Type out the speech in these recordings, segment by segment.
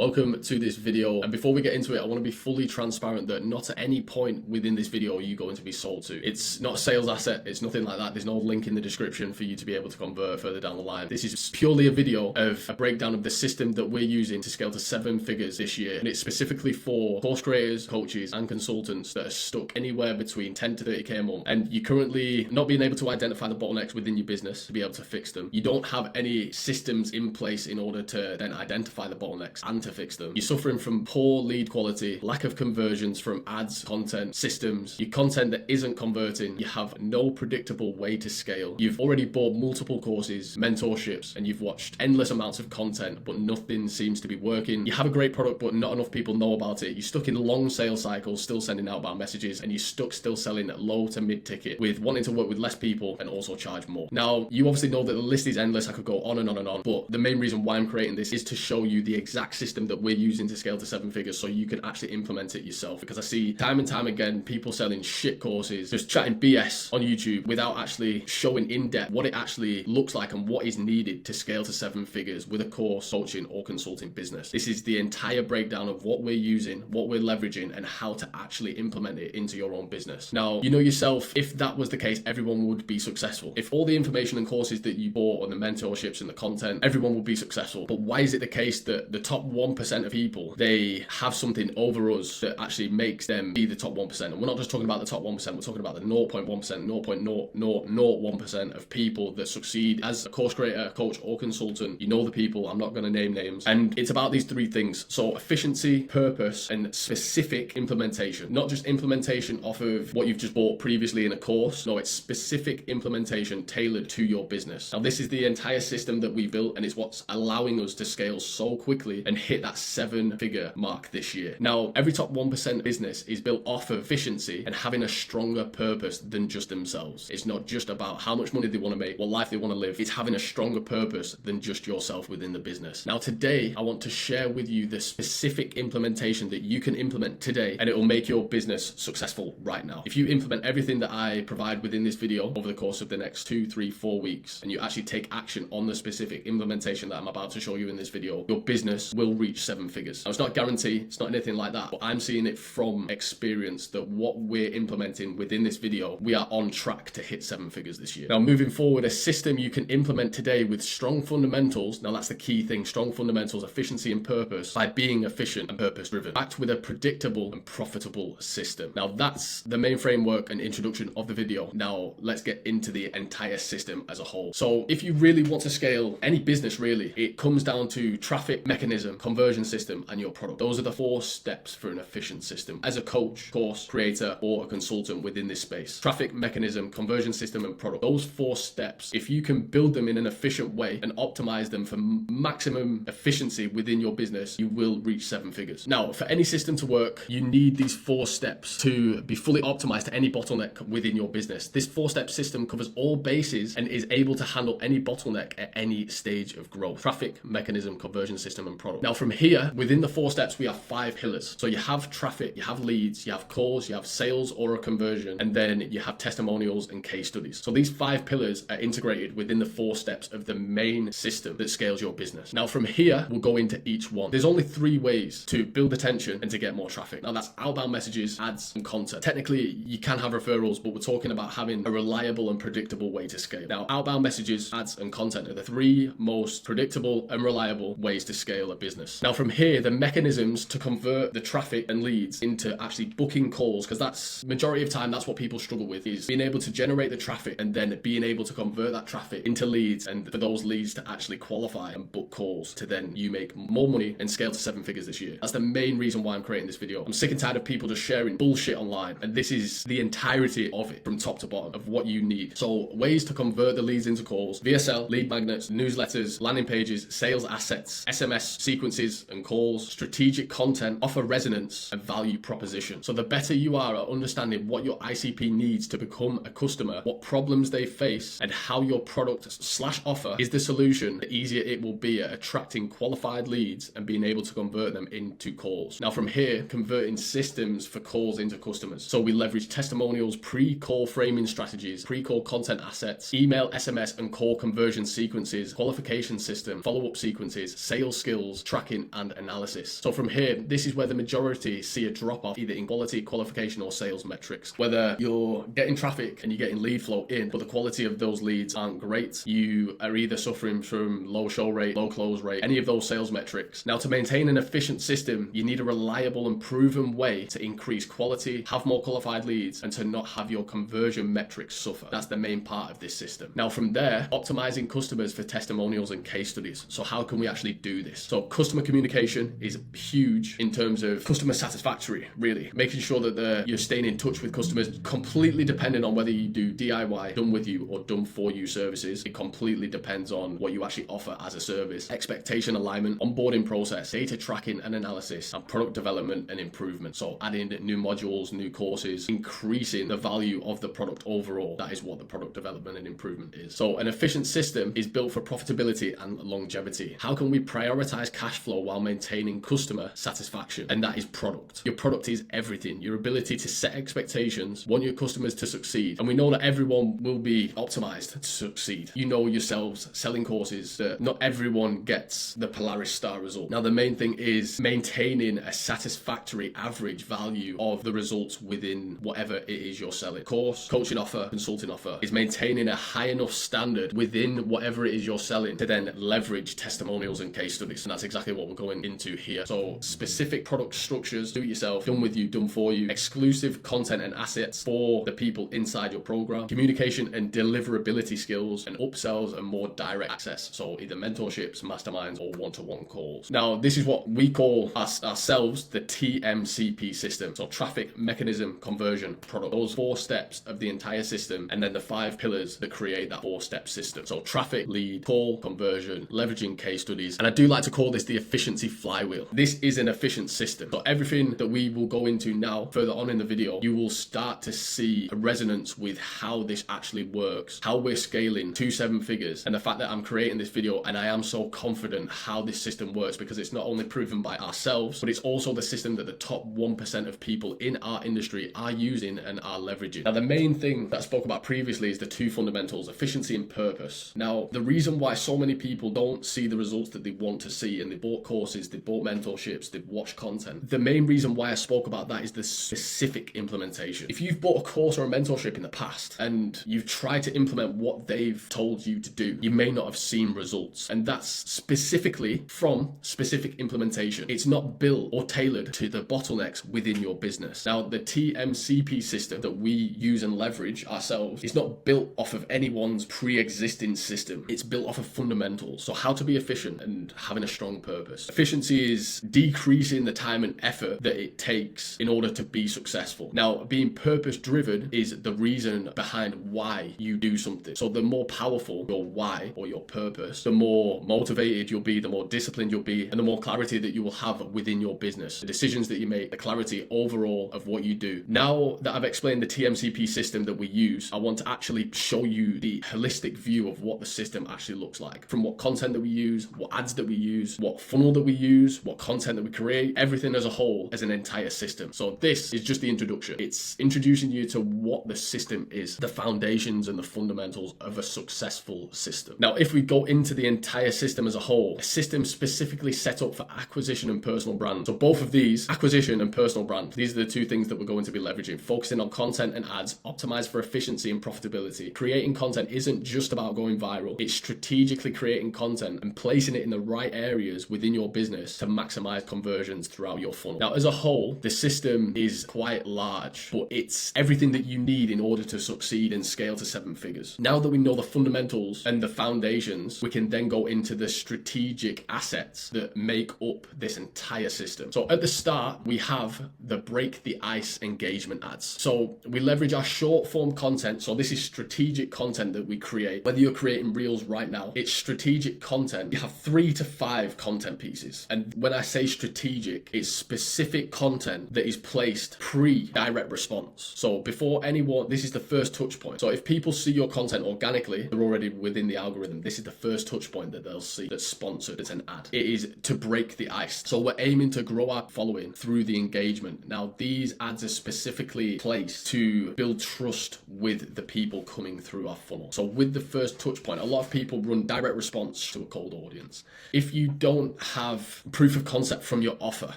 Welcome to this video, and before we get into it, I want to be fully transparent that not at any point within this video are you going to be sold to. It's not a sales asset, it's nothing like that. There's no link in the description for you to be able to convert further down the line. This is purely a video of a breakdown of the system that we're using to scale to 7 figures this year, and it's specifically for course creators, coaches and consultants that are stuck anywhere between 10 to 30k a month, and you're currently not being able to identify the bottlenecks within your business to be able to fix them. You don't have any systems in place in order to then identify the bottlenecks and to fix them. You're suffering from poor lead quality, lack of conversions from ads, content, systems, your content that isn't converting, you have no predictable way to scale. You've already bought multiple courses, mentorships, and you've watched endless amounts of content, but nothing seems to be working. You have a great product, but not enough people know about it. You're stuck in long sales cycles, still sending outbound messages, and you're stuck still selling at low to mid ticket with wanting to work with less people and also charge more. Now, you obviously know that the list is endless. I could go on and on and on, but the main reason why I'm creating this is to show you the exact system that we're using to scale to 7 figures so you can actually implement it yourself. Because I see time and time again people selling shit courses, just chatting BS on YouTube without actually showing in depth what it actually looks like and what is needed to scale to 7 figures with a course, coaching or consulting business. This is the entire breakdown of what we're using, what we're leveraging, and how to actually implement it into your own business. Now, you know yourself, if that was the case, everyone would be successful. If all the information and courses that you bought and the mentorships and the content, everyone would be successful. But why is it the case that the top 1% of people, they have something over us that actually makes them be the top 1%? And we're not just talking about the top 1%, we're talking about the 0.1%, 0.00001% of people that succeed as a course creator, coach or consultant. You know the people, I'm not going to name names. And it's about these 3 things. So efficiency, purpose, and specific implementation. Not just implementation off of what you've just bought previously in a course. No, it's specific implementation tailored to your business. Now, this is the entire system that we built, and it's what's allowing us to scale so quickly and hit that 7-figure mark this year. Now, every top 1% business is built off of efficiency and having a stronger purpose than just themselves. It's not just about how much money they want to make, what life they want to live. It's having a stronger purpose than just yourself within the business. Now, today, I want to share with you the specific implementation that you can implement today, and it will make your business successful right now. If you implement everything that I provide within this video over the course of the next 2, 3, 4 weeks, and you actually take action on the specific implementation that I'm about to show you in this video, your business will reach 7 figures. Now, it's not a guarantee, it's not anything like that, but I'm seeing it from experience that what we're implementing within this video, we are on track to hit 7 figures this year. Now, moving forward, a system you can implement today with strong fundamentals. Now, that's the key thing, strong fundamentals, efficiency and purpose, by being efficient and purpose driven, backed with a predictable and profitable system. Now, that's the main framework and introduction of the video. Now, let's get into the entire system as a whole. So if you really want to scale any business, really, it comes down to traffic mechanism, conversion system, and your product. Those are the 4 steps for an efficient system as a coach, course creator, or a consultant within this space. Traffic mechanism, conversion system, and product. Those 4 steps, if you can build them in an efficient way and optimize them for maximum efficiency within your business, you will reach 7 figures. Now, for any system to work, you need these 4 steps to be fully optimized to any bottleneck within your business. This 4-step system covers all bases and is able to handle any bottleneck at any stage of growth. Traffic, mechanism, conversion system, and product. Now, from here, within the 4 steps, we have 5 pillars. So you have traffic, you have leads, you have calls, you have sales or a conversion, and then you have testimonials and case studies. So these 5 pillars are integrated within the 4 steps of the main system that scales your business. Now, from here, we'll go into each one. There's only 3 ways to build attention and to get more traffic. Now, that's outbound messages, ads, and content. Technically, you can have referrals, but we're talking about having a reliable and predictable way to scale. Now, outbound messages, ads, and content are the 3 most predictable and reliable ways to scale a business. Now, from here, the mechanisms to convert the traffic and leads into actually booking calls, because that's majority of time, that's what people struggle with, is being able to generate the traffic and then being able to convert that traffic into leads, and for those leads to actually qualify and book calls to then you make more money and scale to 7 figures this year. That's the main reason why I'm creating this video. I'm sick and tired of people just sharing bullshit online, and this is the entirety of it from top to bottom of what you need. So ways to convert the leads into calls: VSL, lead magnets, newsletters, landing pages, sales assets, SMS sequences and calls, strategic content, offer resonance, and value proposition. So the better you are at understanding what your ICP needs to become a customer, what problems they face, and how your product/offer is the solution, the easier it will be at attracting qualified leads and being able to convert them into calls. Now, from here, converting systems for calls into customers. So we leverage testimonials, pre-call framing strategies, pre-call content assets, email, SMS, and call conversion sequences, qualification system, follow-up sequences, sales skills, tracking tracking and analysis. So from here, this is where the majority see a drop off either in quality, qualification, or sales metrics. Whether you're getting traffic and you're getting lead flow in, but the quality of those leads aren't great, you are either suffering from low show rate, low close rate, any of those sales metrics. Now, to maintain an efficient system, you need a reliable and proven way to increase quality, have more qualified leads, and to not have your conversion metrics suffer. That's the main part of this system. Now, from there, optimizing customers for testimonials and case studies. So how can we actually do this? So customer communication is huge in terms of customer satisfactory, really. Making sure that you're staying in touch with customers, completely depending on whether you do DIY, done with you, or done for you services. It completely depends on what you actually offer as a service. Expectation alignment, onboarding process, data tracking and analysis, and product development and improvement. So adding new modules, new courses, increasing the value of the product overall. That is what the product development and improvement is. So an efficient system is built for profitability and longevity. How can we prioritize cash flow while maintaining customer satisfaction? And that is product. Your product is everything. Your ability to set expectations, want your customers to succeed. And we know that everyone will be optimized to succeed. You know yourselves, selling courses, that not everyone gets the Polaris star result. Now, the main thing is maintaining a satisfactory average value of the results within whatever it is you're selling. Course, coaching offer, consulting offer is maintaining a high enough standard within whatever it is you're selling to then leverage testimonials and case studies. And that's exactly what we're going into here. So specific product structures, do it yourself, done with you, done for you, exclusive content and assets for the people inside your program, communication and deliverability skills, and upsells and more direct access. So either mentorships, masterminds, or one-to-one calls. Now, this is what we call ourselves the TMCP system. So traffic, mechanism, conversion, product. Those 4 steps of the entire system, and then the 5 pillars that create that 4-step system. So traffic, lead, call, conversion, leveraging case studies. And I do like to call this the efficiency flywheel. This is an efficient system. So everything that we will go into now, further on in the video, you will start to see a resonance with how this actually works, how we're scaling to 7 figures, and the fact that I'm creating this video and I am so confident how this system works, because it's not only proven by ourselves, but it's also the system that the top 1% of people in our industry are using and are leveraging. Now, the main thing that I spoke about previously is the 2 fundamentals, efficiency and purpose. Now, the reason why so many people don't see the results that they want to see, and they bought courses, they bought mentorships, they've watched content, the main reason why I spoke about that is the specific implementation. If you've bought a course or a mentorship in the past and you've tried to implement what they've told you to do, you may not have seen results. And that's specifically from specific implementation. It's not built or tailored to the bottlenecks within your business. Now, the TMCP system that we use and leverage ourselves is not built off of anyone's pre-existing system. It's built off of fundamentals. So how to be efficient and having a strong purpose. Efficiency is decreasing the time and effort that it takes in order to be successful. Now, being purpose driven is the reason behind why you do something. So the more powerful your why or your purpose, the more motivated you'll be, the more disciplined you'll be, and the more clarity that you will have within your business, the decisions that you make, the clarity overall of what you do. Now that I've explained the TMCP system that we use, I want to actually show you the holistic view of what the system actually looks like. From what content that we use, what ads that we use, what funnel that we use, what content that we create, everything as a whole as an entire system. So this is just the introduction. It's introducing you to what the system is, the foundations and the fundamentals of a successful system. Now, if we go into the entire system as a whole, a system specifically set up for acquisition and personal brand. So both of these, acquisition and personal brand, these are the 2 things that we're going to be leveraging, focusing on content and ads, optimized for efficiency and profitability. Creating content isn't just about going viral. It's strategically creating content and placing it in the right areas within your business to maximize conversions throughout your funnel. Now, as a whole, the system is quite large, but it's everything that you need in order to succeed and scale to 7 figures. Now that we know the fundamentals and the foundations, we can then go into the strategic assets that make up this entire system. So at the start, we have the break the ice engagement ads. So we leverage our short form content. So this is strategic content that we create. Whether you're creating reels right now, it's strategic content. You have 3 to 5 content pieces. And when I say strategic, it's specific content that is placed pre-direct response. So before anyone, this is the first touch point. So if people see your content organically, they're already within the algorithm. This is the first touch point that they'll see that's sponsored. It's an ad. It is to break the ice. So we're aiming to grow our following through the engagement. Now, these ads are specifically placed to build trust with the people coming through our funnel. So with the first touch point, a lot of people run direct response to a cold audience. If you don't don't have proof of concept from your offer,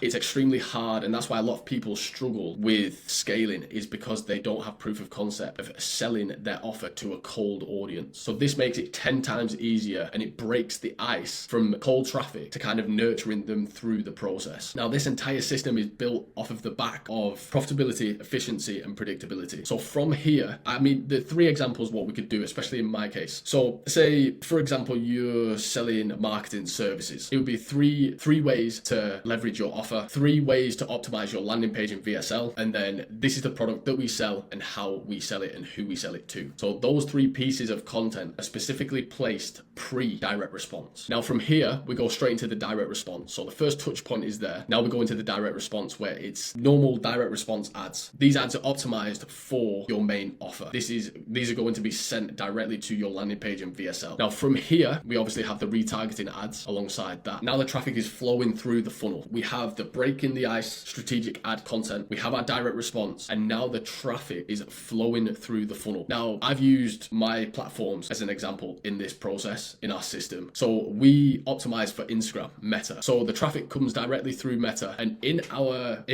it's extremely hard. And that's why a lot of people struggle with scaling, is because they don't have proof of concept of selling their offer to a cold audience. So this makes it 10 times easier, and it breaks the ice from cold traffic to kind of nurturing them through the process. Now, this entire system is built off of the back of profitability, efficiency, and predictability. So from here, I mean, the 3 examples what we could do, especially in my case. So say, for example, you're selling marketing services. It would be three ways to leverage your offer, 3 ways to optimize your landing page in VSL, and then this is the product that we sell and how we sell it and who we sell it to. So those 3 pieces of content are specifically placed pre-direct response. Now from here, we go straight into the direct response. So the first touch point is there. Now we go into the direct response, where it's normal direct response ads. These ads are optimized for your main offer. These are going to be sent directly to your landing page in VSL. Now from here, we obviously have the retargeting ads alongside that. Now the traffic is flowing through the funnel. We have the breaking the ice strategic ad content. We have our direct response, and now the traffic is flowing through the funnel. Now I've used my platforms as an example in this process in our system. So we optimize for Instagram, Meta. So the traffic comes directly through Meta, and in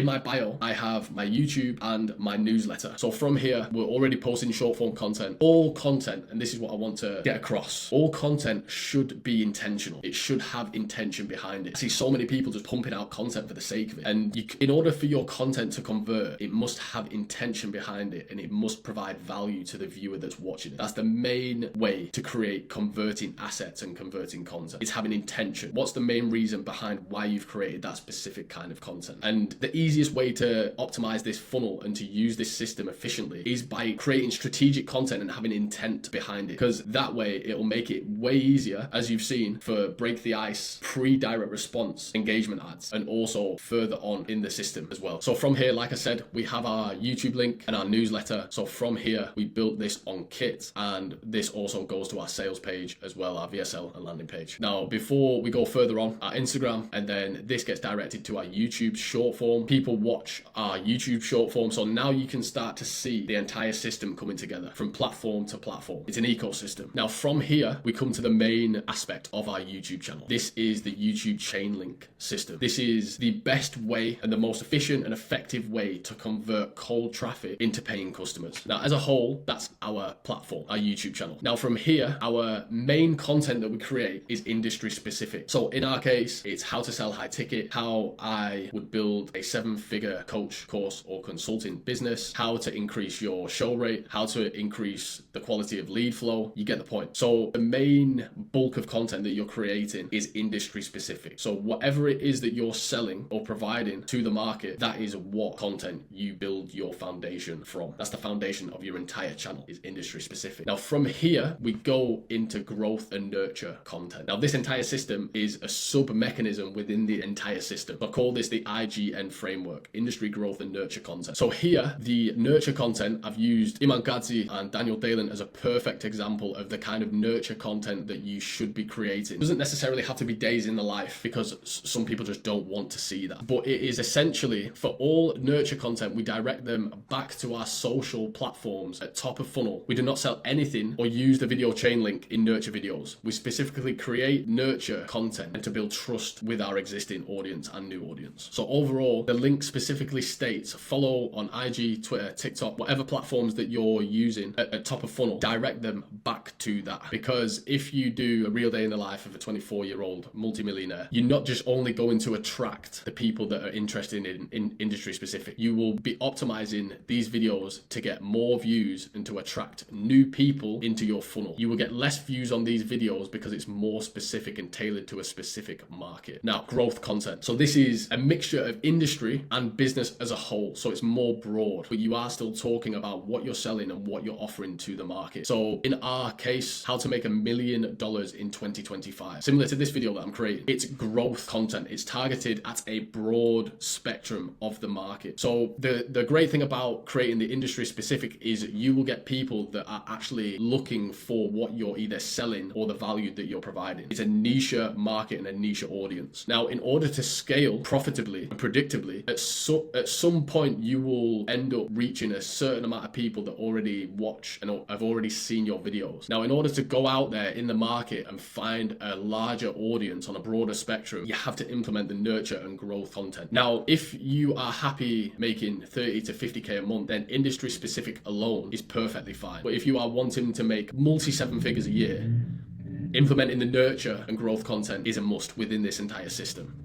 my bio, I have my YouTube and my newsletter. So from here, we're already posting short form content. All content, and this is what I want to get across, all content should be intentional. It should have intention behind it. I see so many people just pumping out content for the sake of it. And in order for your content to convert, it must have intention behind it, and it must provide value to the viewer that's watching it. That's the main way to create converting assets and converting content. It's having intention. What's the main reason behind why you've created that specific kind of content? And the easiest way to optimize this funnel and to use this system efficiently is by creating strategic content and having intent behind it, because that way it'll make it way easier, as you've seen, for break the ice pre-direct response engagement ads, and also further on in the system as well. So from here, like I said, we have our YouTube link and our newsletter. So from here, we built this on Kit, and this also goes to our sales page as well, our VSL and landing page. Now, before we go further on, our Instagram, and then this gets directed to our YouTube short form. People watch our YouTube short form. So now you can start to see the entire system coming together from platform to platform. It's an ecosystem. Now from here, we come to the main aspect of our YouTube channel. This is the YouTube chain link system. This is the best way and the most efficient and effective way to convert cold traffic into paying customers. Now, as a whole, that's our platform, our YouTube channel. Now from here, our main content that we create is industry specific. So in our case, it's how to sell high ticket, how I would build a 7-figure coach course or consulting business, how to increase your show rate, how to increase the quality of lead flow. You get the point. So the main bulk of content that you're creating is industry specific. So whatever it is that you're selling or providing to the market, that is what content you build your foundation from. That's the foundation of your entire channel, is industry specific. Now from here, we go into growth and nurture content. Now this entire system is a sub mechanism within the entire system. I call this the IGN framework, industry growth and nurture content. So here, the nurture content, I've used Iman Gadzhi and Daniel Dalen as a perfect example of the kind of nurture content that you should be creating. It doesn't necessarily have to be days in the life, because some people just don't want to see that. But it is essentially, for all nurture content, we direct them back to our social platforms at top of funnel. We do not sell anything or use the video chain link in nurture videos. We specifically create nurture content and to build trust with our existing audience and new audience. So overall, the link specifically states follow on IG, Twitter, TikTok, whatever platforms that you're using at top of funnel, direct them back to that. Because if you do a real day in the life of a 24-year-old multimillionaire, you're not just only going to attract the people that are interested in industry specific. You will be optimizing these videos to get more views and to attract new people into your funnel. You will get less views on these videos because it's more specific and tailored to a specific market. Now, growth content. So this is a mixture of industry and business as a whole. So it's more broad, but you are still talking about what you're selling and what you're offering to the market. So in our case, how to make $1 million in 2025. Similar to this video that I'm creating, it's growth content. It's targeted at a broad spectrum of the market. So the great thing about creating the industry specific is you will get people that are actually looking for what you're either selling or the value that you're providing. It's a niche market and a niche audience. Now, in order to scale profitably and predictably, at some point you will end up reaching a certain amount of people that already watch and have already seen your videos. Now, in order to go out there in the market and find a larger audience on a broader spectrum, you have to implement the nurture and growth content. Now, if you are happy making 30 to 50K a month, then industry specific alone is perfectly fine. But if you are wanting to make multi 7 figures a year, implementing the nurture and growth content is a must within this entire system.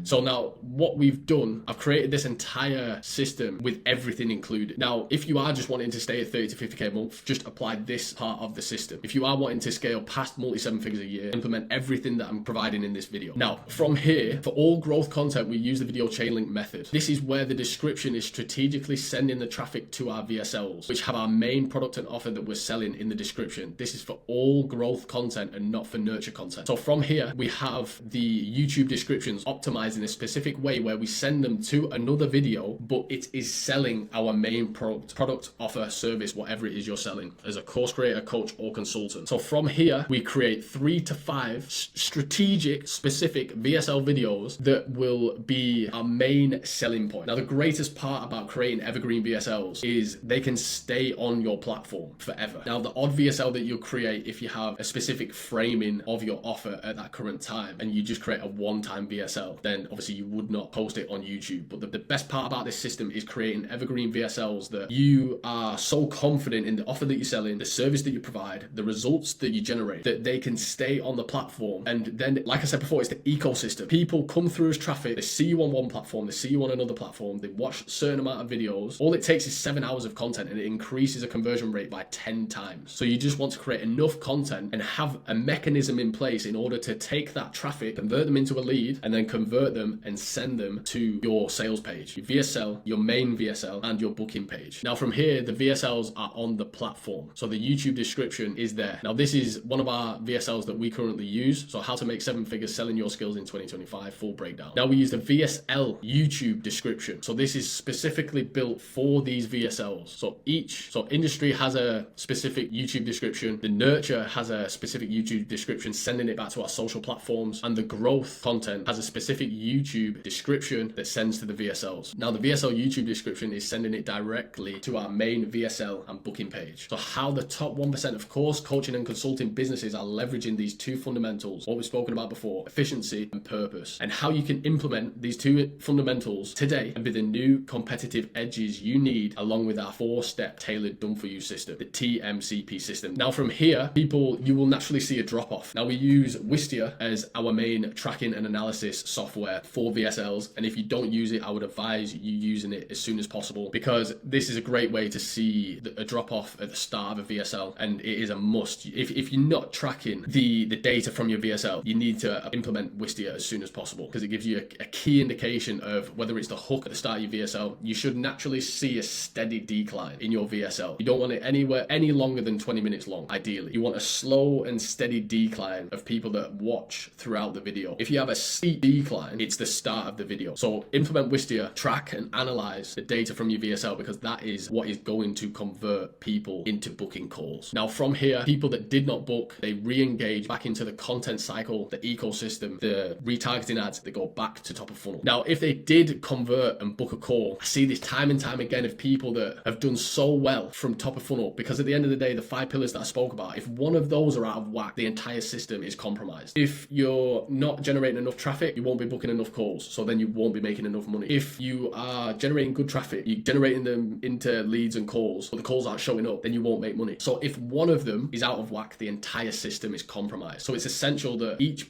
So now what we've done, I've created this entire system with everything included. Now, if you are just wanting to stay at 30 to 50K a month, just apply this part of the system. If you are wanting to scale past multi 7 figures a year, implement everything that I'm providing in this video. Now, from here, for all growth content, we use the video chain link method. This is where the description is strategically sending the traffic to our VSLs, which have our main product and offer that we're selling in the description. This is for all growth content and not for nurture content. So from here, we have the YouTube descriptions optimized in a specific way where we send them to another video, but it is selling our main product, offer, service, whatever it is you're selling as a course creator, coach, or consultant. So from here, we create 3 to 5 strategic, specific VSL videos that will be our main selling point. Now, the greatest part about creating evergreen VSLs is they can stay on your platform forever. Now, the odd VSL that you'll create if you have a specific framing of your offer at that current time and you just create a one-time VSL, then obviously you would not post it on YouTube. But the best part about this system is creating evergreen VSLs that you are so confident in the offer that you're selling, the service that you provide, the results that you generate, that they can stay on the platform. And then, like I said before, it's the ecosystem. People come through as traffic, they see you on one platform, they see you on another platform, they watch a certain amount of videos. All it takes is 7 hours of content and it increases a conversion rate by 10 times. So you just want to create enough content and have a mechanism in place in order to take that traffic, convert them into a lead, and then convert them and send them to your sales page, your VSL, your main VSL, and your booking page. Now from here, the VSLs are on the platform. So the YouTube description is there. Now this is one of our VSLs that we currently use. So how to make 7 figures selling your skills in 2025, full breakdown. Now we use the VSL YouTube description. So this is specifically built for these VSLs. So industry has a specific YouTube description. The nurture has a specific YouTube description, sending it back to our social platforms. And the growth content has a specific YouTube description that sends to the VSLs. Now the VSL YouTube description is sending it directly to our main VSL and booking page. So how the top 1% of course, coaching and consulting businesses are leveraging these 2 fundamentals, what we've spoken about before, efficiency and purpose, and how you can implement these 2 fundamentals today and be the new competitive edges you need, along with our 4-step tailored done for you system, the TMCP system. Now from here, you will naturally see a drop off. Now we use Wistia as our main tracking and analysis software for VSLs, and if you don't use it, I would advise you using it as soon as possible, because this is a great way to see a drop off at the start of a VSL, and it is a must. If you're not tracking the data from your VSL, you need to implement Wistia as soon as possible, because it gives you a key indication of whether it's the hook at the start of your VSL. You should naturally see a steady decline in your VSL. You don't want it anywhere any longer than 20 minutes long, ideally. You want a slow and steady decline of people that watch throughout the video. If you have a steep decline, it's the start of the video. So implement Wistia, track and analyze the data from your VSL, because that is what is going to convert people into booking calls. Now from here, people that did not book, they re-engage back into the content cycle, the ecosystem, the retargeting ads, they go back to top of funnel. Now if they did convert and book a call, I see this time and time again of people that have done so well from top of funnel, because at the end of the day, the 5 pillars that I spoke about, if one of those are out of whack, the entire system is compromised. If you're not generating enough traffic, you won't be booking enough calls, so then you won't be making enough money. If you are generating good traffic, you're generating them into leads and calls, but the calls aren't showing up, then you won't make money. So if one of them is out of whack, the entire system is compromised. So it's essential that each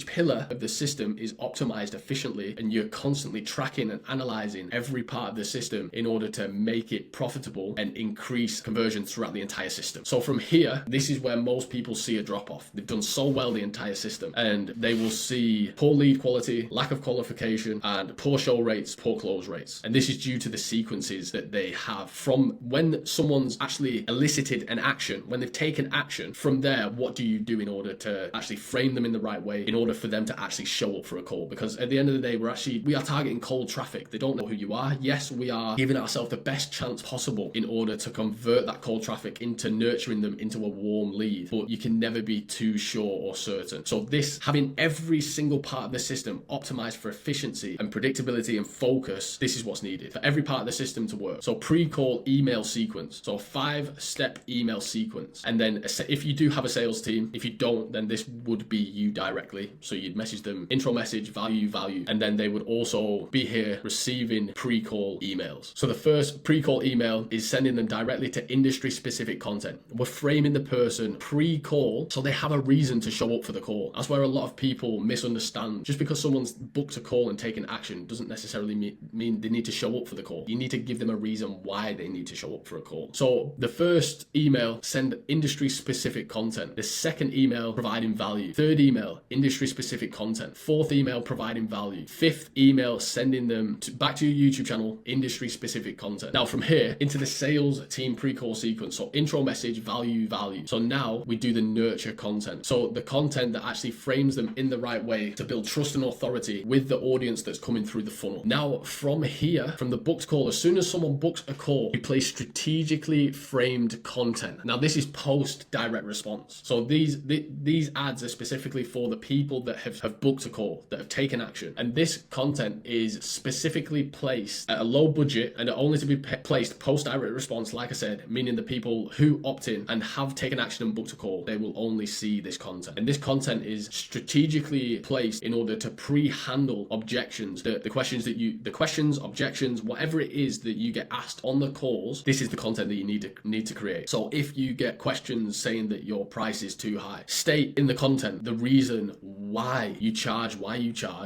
pillar of the system is optimized efficiently, and you're constantly tracking and analyzing every part of the system in order to make it profitable and increase conversion throughout the entire system. So from here, this is where most people see a drop off. They've done so well the entire system, and they will see poor lead quality, lack of qualification, and poor show rates, poor close rates. And this is due to the sequences that they have from when someone's actually elicited an action, when they've taken action. From there, what do you do in order to actually frame them in the right way in order for them to actually show up for a call? Because at the end of the day, we are targeting cold traffic. They don't know who you are. Yes, we are giving ourselves the best chance possible in order to convert that cold traffic into nurturing them into a warm lead, but you can never be too sure or certain. So this, having every single part of the system optimize for efficiency and predictability and focus, this is what's needed for every part of the system to work. So pre-call email sequence. So 5-step email sequence. And then if you do have a sales team, if you don't, then this would be you directly. So you'd message them, intro message, value, and then they would also be here receiving pre-call emails. So the first pre-call email is sending them directly to industry specific content. We're framing the person pre-call so they have a reason to show up for the call. That's where a lot of people misunderstand. Just because someone's booked a call and taken action doesn't necessarily mean they need to show up for the call. You need to give them a reason why they need to show up for a call. So the first email, send industry specific content. The second email, providing value. Third email, industry specific content. Fourth email, providing value. Fifth email, sending them back to your YouTube channel, industry specific content. Now from here into the sales team pre-call sequence. So intro message, value. So now we do the nurture content. So the content that actually frames them in the right way to build trust and authority with the audience that's coming through the funnel. Now from here, from the booked call, as soon as someone books a call, we place strategically framed content. Now this is post direct response. So these ads are specifically for the people that have booked a call, that have taken action. And this content is specifically placed at a low budget and only to be placed post direct response, like I said, meaning the people who opt in and have taken action and booked a call, they will only see this content. And this content is strategically placed in order to pre-handle objections, the questions, objections, whatever it is that you get asked on the calls. This is the content that you need to create. So if you get questions saying that your price is too high, state in the content the reason why you charge.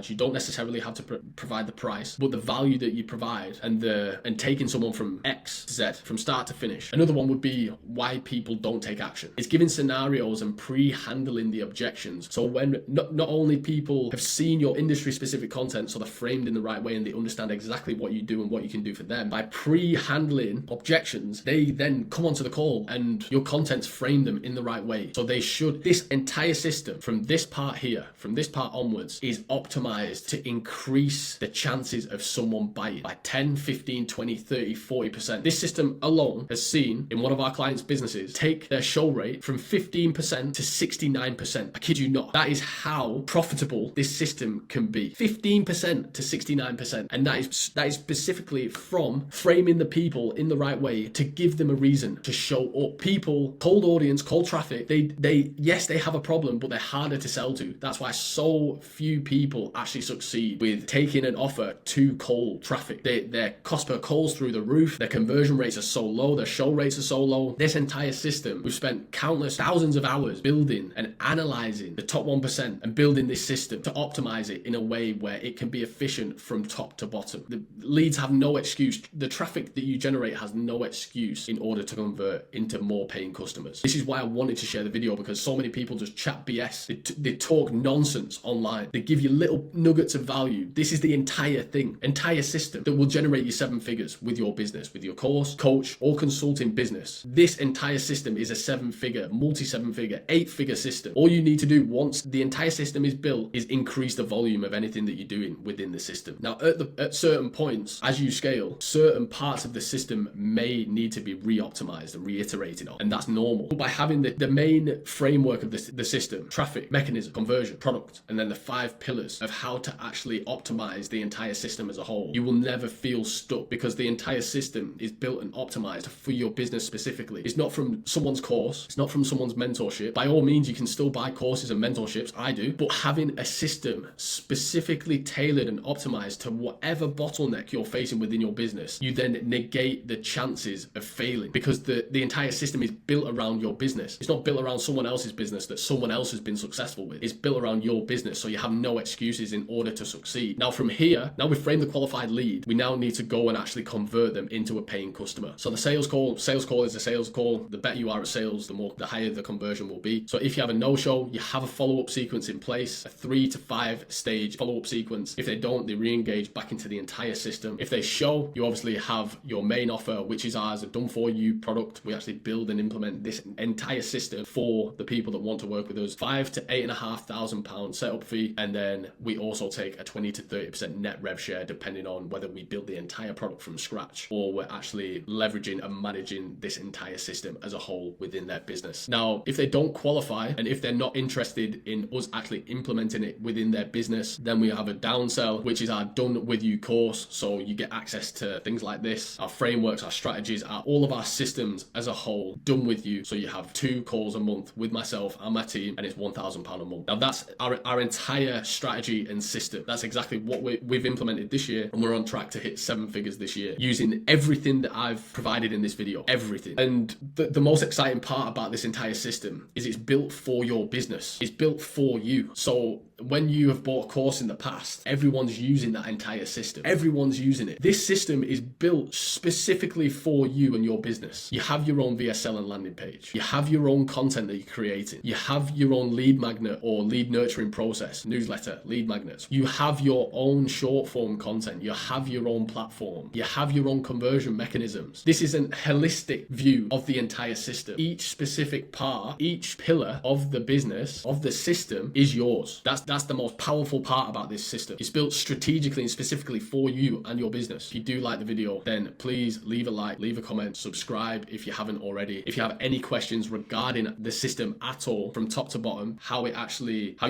You don't necessarily have to provide the price, but the value that you provide and taking someone from X to Z, from start to finish. Another one would be why people don't take action. It's giving scenarios and pre-handling the objections. So when not only people have seen your industry specific content, so they're framed in the right way and they understand exactly what you do and what you can do for them, by pre-handling objections, they then come onto the call and your content's framed them in the right way. So this entire system from this part here, from this part onwards, is optimized to increase the chances of someone buying by 10, 15, 20, 30, 40%. This system alone has seen in one of our clients' businesses take their show rate from 15% to 69%. I kid you not. That is how profitable this system can be. 15% to 69%. And that is specifically from framing the people in the right way to give them a reason to show up. People, cold audience, cold traffic, yes, they have a problem, but they're harder to sell to. That's why so few people actually succeed with taking an offer to cold traffic. Their cost per call's through the roof. Their conversion rates are so low. Their show rates are so low. This entire system, we've spent countless thousands of hours building and analyzing the top 1% and building this system to optimize it in a way where it can be efficient from top to bottom. The leads have no excuse. The traffic that you generate has no excuse in order to convert into more paying customers. This is why I wanted to share the video, because so many people just chat BS. They talk nonsense online. They give you little nuggets of value. This is the entire system that will generate you 7 figures with your business, with your course, coach, or consulting business. This entire system is a 7-figure, multi-7-figure, 8-figure system. All you need to do once the entire system is built is increase the volume of anything that you're doing within the system. Now, at certain points, as you scale, certain parts of the system may need to be re-optimized and reiterated on, and that's normal. But by having the main framework of the system, traffic, mechanism, conversion, product, and then the 5 pillars of how to actually optimize the entire system as a whole, you will never feel stuck, because the entire system is built and optimized for your business specifically. It's not from someone's course. It's not from someone's mentorship. By all means, you can still buy courses and mentorships. I do. But having a system specifically tailored and optimized to whatever bottleneck you're facing within your business, you then negate the chances of failing, because the entire system is built around your business. It's not built around someone else's business that someone else has been successful with. It's built around your business, so you have no excuses in order to succeed. Now from here, now we've framed the qualified lead, we now need to go and actually convert them into a paying customer. So the sales call is a sales call. The better you are at sales, the higher the conversion will be. So if you have a no-show, you have a follow-up sequence in place, a 3 to 5 stage follow-up sequence. If they don't, they re-engage back into the entire system. If they show, you obviously have your main offer, which is ours, a done-for-you product. We actually build and implement this entire system for the people that want to work with us. £5,000 to £8,500 setup fee, and then we also take a 20 to 30% net rev share, depending on whether we build the entire product from scratch or we're actually leveraging and managing this entire system as a whole within their business. Now, if they don't qualify and if they're not interested in us actually implementing it within their business, business. Then we have a downsell, which is our done with you course. So you get access to things like this, our frameworks, our strategies, all of our systems as a whole done with you. So you have 2 calls a month with myself and my team, and it's £1,000 a month. Now that's our entire strategy and system. That's exactly what we've implemented this year, and we're on track to hit 7 figures this year using everything that I've provided in this video, everything. And the most exciting part about this entire system is it's built for your business. It's built for you. So when you have bought a course in the past, everyone's using that entire system. Everyone's using it. This system is built specifically for you and your business. You have your own VSL and landing page. You have your own content that you're creating. You have your own lead magnet or lead nurturing process, newsletter, lead magnets. You have your own short form content. You have your own platform. You have your own conversion mechanisms. This is a holistic view of the entire system. Each specific part, each pillar of the business, of the system is yours. That's the most powerful part about this system. It's built strategically and specifically for you and your business. If you do like the video, then please leave a like, leave a comment, subscribe if you haven't already. If you have any questions regarding the system at all, from top to bottom, how you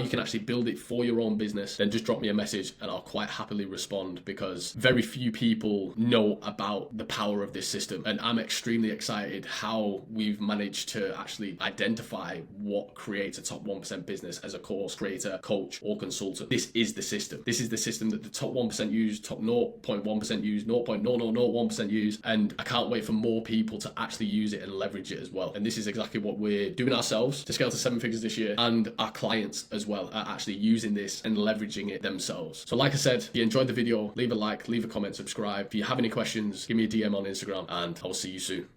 can actually build it for your own business, then just drop me a message and I'll quite happily respond, because very few people know about the power of this system. And I'm extremely excited how we've managed to actually identify what creates a top 1% business as a course creator, coach, or consultant. This is the system. This is the system that the top 1% use, top 0.1% use, 0.0001% use, and I can't wait for more people to actually use it and leverage it as well. And this is exactly what we're doing ourselves to scale to 7 figures this year, and our clients as well are actually using this and leveraging it themselves. So like I said, if you enjoyed the video, leave a like, leave a comment, subscribe. If you have any questions, give me a DM on Instagram, and I'll see you soon.